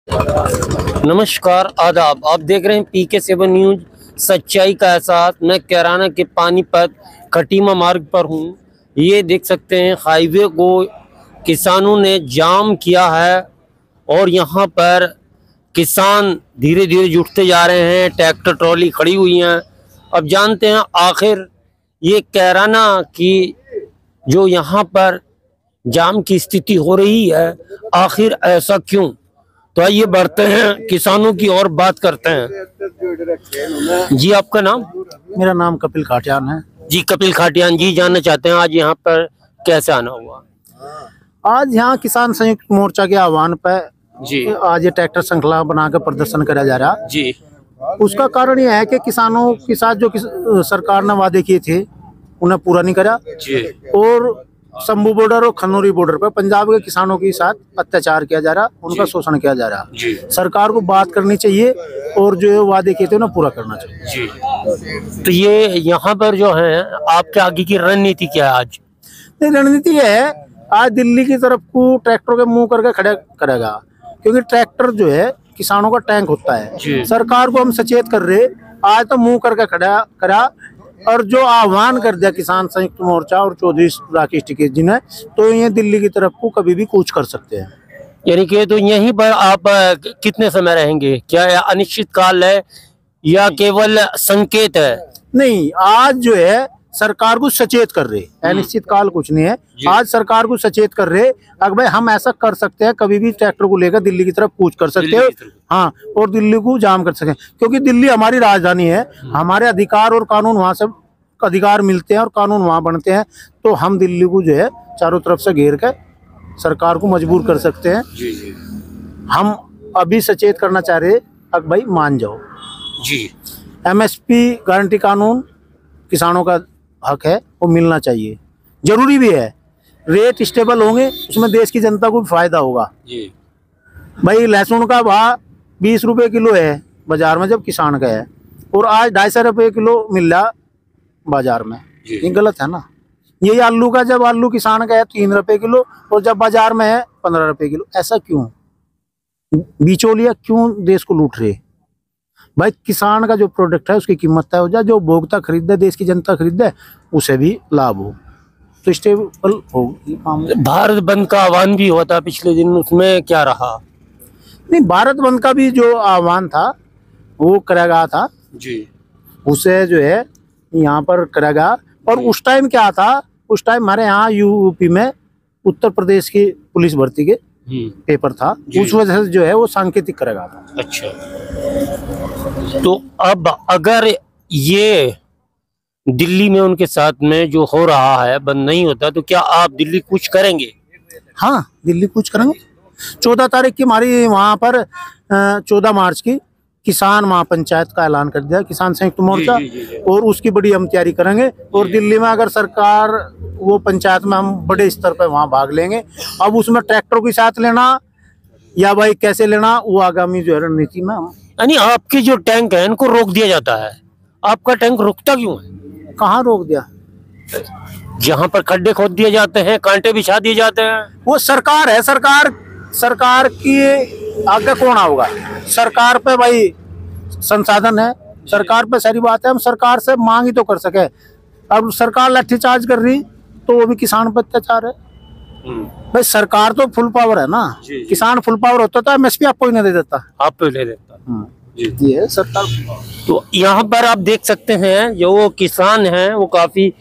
नमस्कार, आदाब। आप देख रहे हैं PK7 न्यूज, सच्चाई का एहसास। मैं कैराना के पानीपत खटीमा मार्ग पर हूँ। ये देख सकते हैं हाईवे को किसानों ने जाम किया है और यहाँ पर किसान धीरे धीरे जुटते जा रहे हैं। ट्रैक्टर ट्रॉली खड़ी हुई हैं। अब जानते हैं आखिर ये कैराना की जो यहाँ पर जाम की स्थिति हो रही है, आखिर ऐसा क्यों। तो आइए बढ़ते हैं किसानों की और बात करते हैं। जी, आपका नाम? मेरा नाम कपिल खाटियान है। जी, कपिल खाटियान जी, जानना चाहते हैं आज यहाँ पर कैसे आना हुआ? आज यहाँ किसान संयुक्त मोर्चा के आह्वान पर जी आज ये ट्रैक्टर श्रृंखला बनाकर प्रदर्शन करा जा रहा। जी, उसका कारण यह है कि किसानों के साथ जो सरकार ने वादे किए थे उन्हें पूरा नहीं करा जी, और शंभू बॉर्डर और खनौरी बॉर्डर पर पंजाब के किसानों के साथ अत्याचार किया जा रहा, उनका शोषण किया जा रहा। जी, सरकार को बात करनी चाहिए और जो वादे किए थे उन्हें पूरा करना चाहिए। जी। तो ये यहाँ पर जो है आपके आगे की रणनीति क्या है आज? रणनीति है आज दिल्ली की तरफ को ट्रैक्टर के मुंह करके खड़ा करेगा, क्योंकि ट्रैक्टर जो है किसानों का टैंक होता है। सरकार को हम सचेत कर रहे, आज तो मुंह करके खड़ा करा और जो आह्वान कर दिया किसान संयुक्त मोर्चा और चौधरी राकेश टिकैत जी ने, तो ये दिल्ली की तरफ को कभी भी कूच कर सकते हैं। यानी कि तो यहीं पर आप कितने समय रहेंगे? क्या यह अनिश्चित काल है या केवल संकेत है? नहीं, आज जो है सरकार को सचेत कर रहे, अनिश्चित काल कुछ नहीं है। आज सरकार को सचेत कर रहे अगर भाई हम ऐसा कर सकते हैं, कभी भी ट्रैक्टर को लेकर दिल्ली की तरफ कूच कर सकते हो। हाँ, और दिल्ली को जाम कर सकें, क्योंकि दिल्ली हमारी राजधानी है। हमारे अधिकार और कानून वहाँ से अधिकार मिलते हैं और कानून वहाँ बनते हैं। तो हम दिल्ली को जो है चारों तरफ से घेर कर सरकार को मजबूर कर सकते हैं। हम अभी सचेत करना चाह रहे, अब भाई मान जाओ। जी, MSP गारंटी कानून किसानों का हक है, वो मिलना चाहिए, जरूरी भी है। रेट स्टेबल होंगे, उसमें देश की जनता को भी फायदा होगा। जी, भाई लहसुन का भाव 20 रुपए किलो है बाजार में, जब किसान का है, और आज 250 रुपए किलो मिल रहा बाजार में। ये गलत है ना। यही आलू का, जब आलू किसान का है 3 रुपए किलो और जब बाजार में है 15 रुपए किलो, ऐसा क्यों? बिचौलिया क्यों देश को लूट रहे? भाई किसान का जो प्रोडक्ट है उसकी कीमत तय हो जाए, जो उपभोक्ता खरीदे, देश की जनता खरीदे, उसे भी लाभ हो, तो स्टेबल हो। भारत बंद का आह्वान भी हुआ था पिछले दिन, उसमें क्या रहा? नहीं, भारत बंद का भी जो आह्वान था वो करा गया था जी, उसे जो है यहाँ पर करा गया। और उस टाइम क्या था, उस टाइम हमारे यहाँ यूपी में उत्तर प्रदेश की पुलिस भर्ती के पेपर था, उस वजह से जो है वो सांकेतिक करा गया था। अच्छा, तो अब अगर ये दिल्ली में उनके साथ में जो हो रहा है बंद नहीं होता, तो क्या आप दिल्ली कुछ करेंगे? हाँ, दिल्ली कुछ करेंगे। 14 तारीख की हमारी वहाँ पर 14 मार्च की किसान महापंचायत का ऐलान कर दिया किसान संयुक्त मोर्चा, और उसकी बड़ी हम तैयारी करेंगे। और दिल्ली में अगर सरकार वो पंचायत में हम बड़े स्तर पर वहाँ भाग लेंगे। अब उसमें ट्रैक्टरों के साथ लेना या भाई कैसे लेना, वो आगामी जो रणनीति में हम। यानी आपके जो टैंक है इनको रोक दिया जाता है, आपका टैंक रुकता क्यों है? कहाँ रोक दिया? जहाँ पर खड्डे खोद दिए जाते हैं, कांटे बिछा दिए जाते हैं, वो सरकार है। सरकार की आगे कौन आओगा? सरकार पे भाई संसाधन है, सरकार पे सारी बात है। हम सरकार से मांग ही तो कर सके। अब सरकार लाठीचार्ज कर रही तो वो भी किसान पर अत्याचार है। भाई सरकार तो फुल पावर है ना, किसान फुल पावर होता तो MSP आपको ही नहीं दे देता, आप पे ले लेता। ये है सरकार। तो यहाँ पर आप देख सकते हैं जो किसान हैं वो काफी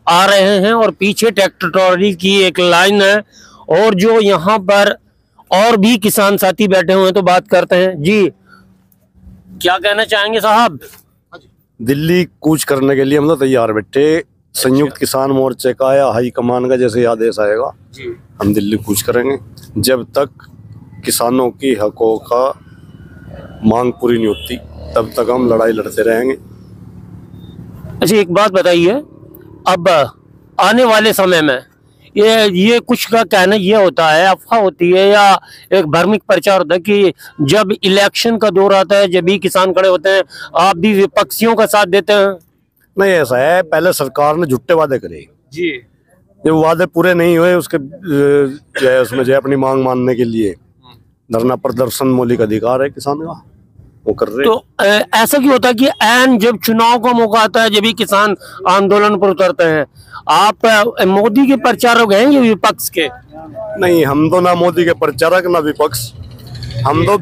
आ रहे हैं और पीछे ट्रैक्टर ट्रॉली की एक लाइन है, और जो यहाँ पर और भी किसान साथी बैठे हुए हैं, तो बात करते हैं। जी, क्या कहना चाहेंगे साहब? दिल्ली कूच करने के लिए हम लोग तैयार बैठे। संयुक्त किसान मोर्चे का या हाई कमान का जैसे आदेश आएगा हम दिल्ली कूच करेंगे। जब तक किसानों की हकों का मांग पूरी नहीं होती तब तक हम लड़ाई लड़ते रहेंगे। अच्छा, एक बात बताइए, अब आने वाले समय में ये कुछ का कहना ये होता है, अफवाह होती है या एक भ्रामक प्रचार होता है कि जब इलेक्शन का दौर आता है जब भी किसान खड़े होते हैं, आप भी विपक्षियों का साथ देते हैं? नहीं, ऐसा है, पहले सरकार ने झूठे वादे करे जी, जब वादे पूरे नहीं हुए उसके जो है उसमें जो है अपनी मांग मानने के लिए धरना प्रदर्शन मौलिक अधिकार है किसान का, वो कर रहे। तो ऐसा क्यों होता है कि ऐन जब चुनाव का मौका आता है जब भी किसान आंदोलन पर उतरते हैं? आप मोदी के प्रचारक हैं या विपक्ष के? नहीं, हम तो ना मोदी के प्रचारक ना विपक्ष, हम तो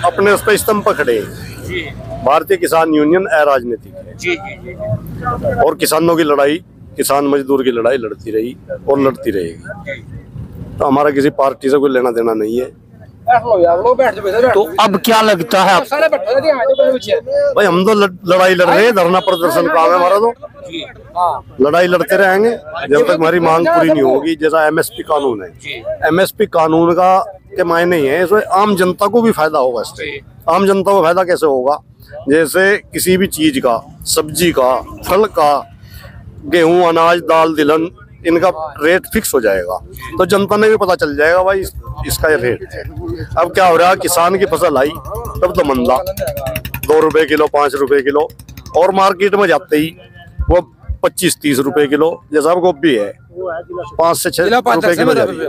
अपने उस पर स्तंभ पर खड़े हैं। भारतीय किसान यूनियन अराजनीतिक है और किसानों की लड़ाई, किसान मजदूर की लड़ाई लड़ती रही और लड़ती रहेगी। तो हमारा किसी पार्टी से कोई लेना देना नहीं है। तो अब क्या लगता है भाई, हम तो लड़ाई लड़ रहे हैं, धरना प्रदर्शन काम है हमारा, तो लड़ाई लड़ते रहेंगे जब तक हमारी मांग पूरी नहीं होगी। जैसा एमएसपी कानून है, एमएसपी कानून का के मायने ही है, इसमें आम जनता को भी फायदा होगा। इससे आम जनता को फायदा कैसे होगा? जैसे किसी भी चीज का, सब्जी का, फल का, गेहूं, अनाज, दाल, तिलहन, इनका रेट फिक्स हो जाएगा तो जनता ने भी पता चल जाएगा भाई इसका ये रेट है। अब क्या हो रहा है, किसान की फसल आई तब तो मंदा 2 रुपए किलो, 5 रुपए किलो, और मार्केट में जाते ही वो 25-30 रुपए किलो। जैसा अब गोभी है 5 से 6 रुपए किलो जा रही है,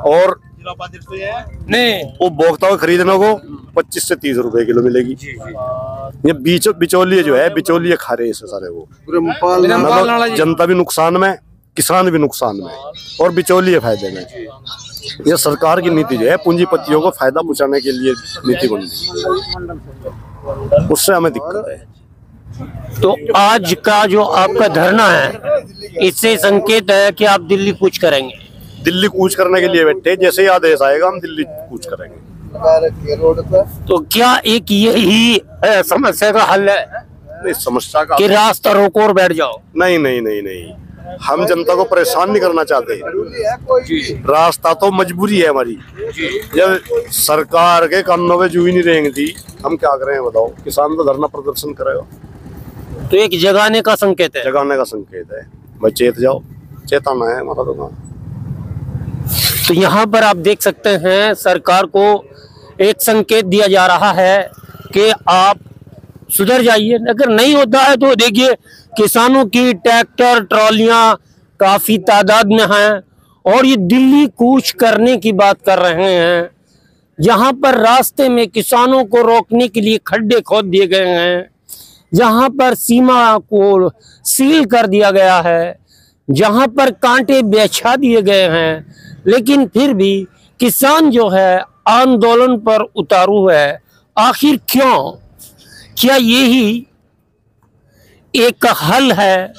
और नहीं वो भोक्ता को खरीदने को 25 से 30 रुपए किलो मिलेगी। ये बिचौलिए जो है, बिचौलिए खा रहे हैं सारे वो, मतलब जनता भी नुकसान में, किसान भी नुकसान में, और बिचौलिए फायदे में। ये सरकार की नीति जो है पूंजीपतियों को फायदा पहुंचाने के लिए नीति बन रही, उससे हमें दिक्कत है। तो आज का जो आपका धरना है, इससे संकेत है कि आप दिल्ली कूच करेंगे? दिल्ली कूच करने के लिए बैठे, जैसे ही आदेश आएगा हम दिल्ली कूच करेंगे। तो क्या एक यही समस्या का हल है? नहीं, समस्या का कि रास्ता रोको और बैठ जाओ? नहीं नहीं नहीं नहीं, हम जनता को परेशान नहीं करना चाहते। रास्ता तो मजबूरी है हमारी, जब सरकार के कानों में जू ही नहीं रहेंगी थी, हम क्या करें बताओ? किसान तो धरना प्रदर्शन करेगा। तो एक जगाने का संकेत है? जगाने का संकेत है भाई, चेत जाओ, चेताना है हमारा तो काम। तो यहाँ पर आप देख सकते हैं सरकार को एक संकेत दिया जा रहा है कि आप सुधर जाइए। अगर नहीं होता है तो देखिए किसानों की ट्रैक्टर ट्रॉलियां काफी तादाद में हैं और ये दिल्ली कूच करने की बात कर रहे हैं। जहां पर रास्ते में किसानों को रोकने के लिए खड्डे खोद दिए गए हैं, जहां पर सीमा को सील कर दिया गया है, जहां पर कांटे बिछा दिए गए हैं, लेकिन फिर भी किसान जो है आंदोलन पर उतारू है। आखिर क्यों? क्या यही एक हल है?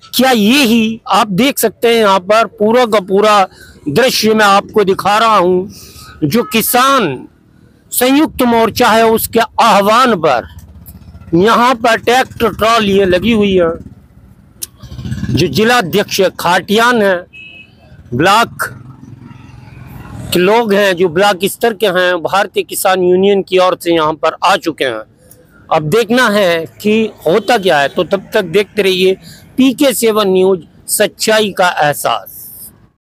क्या यही आप देख सकते हैं यहाँ पर पूरा का पूरा दृश्य मैं आपको दिखा रहा हूं। जो किसान संयुक्त मोर्चा है उसके आह्वान पर यहाँ पर ट्रैक्टर ट्रॉली लगी हुई है। जो जिला अध्यक्ष खाटियान है, ब्लॉक के लोग हैं जो ब्लॉक स्तर के हैं, भारतीय किसान यूनियन की ओर से यहाँ पर आ चुके हैं। अब देखना है कि होता क्या है। तो तब तक देखते रहिए PK7 न्यूज, सच्चाई का एहसास।